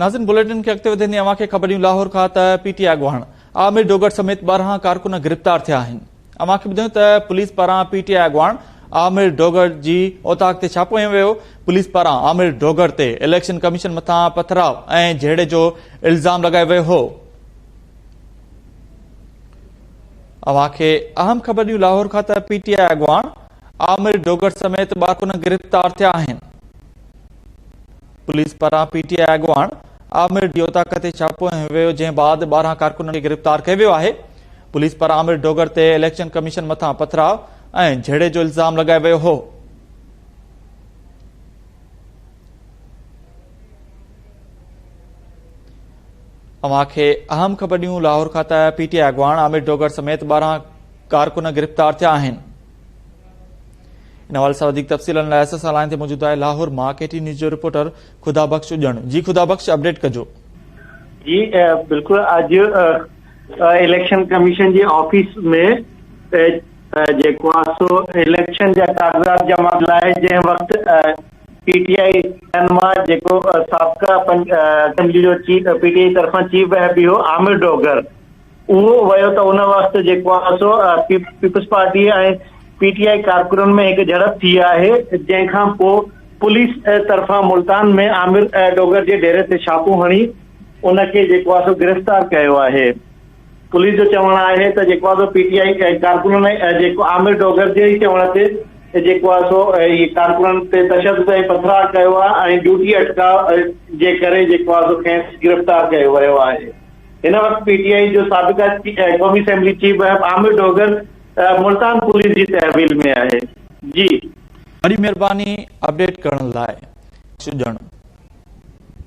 नाज़िन bulletin के अॻिते वधंदे अव्हांखे ख़बरूं लाहौर खां त पीटीआई अॻुवाण आमिर डोगर समेत 12 कारकुन गिरफ़्तार थिया आहिनि। अव्हांखे ॿुधायूं त पुलिस पारां पीटीआई अॻुवाण आमिर डोगर जी औताक ते छापो हयो वियो। पुलिस पारां आमिर डोगर ते इलेक्शन कमीशन मथां पथराव ऐं झेड़े जो इल्ज़ाम लॻायो वियो हो। अव्हांखे अहम ख़बरूं लाहौर खां त पीटीआई अॻुवाण आमिर डोगर समेत 12 कारकुन गिरफ़्तार थिया आहिनि। पुलिस पारां पीटीआई अॻुवाण आमिर जी औताक ते छापो हयो वियो, जंहिं बाद 12 कारकुननि खे गिरफ़्तार कयो वियो आहे। पुलिस पारां आमिर डोगर ते इलेक्शन कमीशन मथां पथराव ऐं झेड़े जो इल्ज़ाम लॻायो वियो हो। अव्हांखे अहम ख़बरूं लाहौर खां त पीटीआई अॻुवाण आमिर डोगर समेत 12 कारकुन गिरफ़्तार थिया आहिनि। इन हवाले सां वधीक तफ़सीलनि लाइ असां सां लाइन ते मौजूद आहे लाहौर मां केटी न्यूज़ जो रिपोर्टर खुदा बख्श उजण। जी खुदा बख्श, अपडेट कजो। जी बिल्कुल, आज इलेक्शन कमीशन जी ऑफिस में जेको आहे सो इलेक्शन जा कागज़ात जमा लाइ जंहिं वक़्तु पीटीआई मां जेको साबिक़ा असेंबली जो चीफ पीटीआई तरफ़ां चीफ विप हो आमिर डोगर, उहो वियो त उन वक़्तु जेको आहे सो पीपल्स पार्टी ऐं पीटीआई कारकुननि में हिकु झड़प थी आहे, जंहिंखां पोइ पुलिस तरफ़ां मुल्तान में आमिर डोगर जे डेरे ते छापो हणी उनखे जेको आहे सो गिरफ़्तार कयो आहे। पुलिस जो चवणु आहे त जेको आहे सो पीटीआई कारकुननि जेको आमिर डोगर जे चवण ते जेको आहे सो कारकुननि ते तशद्दुद ऐं पथराव कयो आहे ऐं ड्यूटी अटकाव जे करे जेको आहे सो खेसि गिरफ़्तार कयो वियो आहे। हिन वक़्तु पीटीआई जो साबिक़ा क़ौमी assembly chief whip Amir Dogar Multan police जी तहवील में आहे। जी, वॾी महिरबानी अपडेट करण लाइ।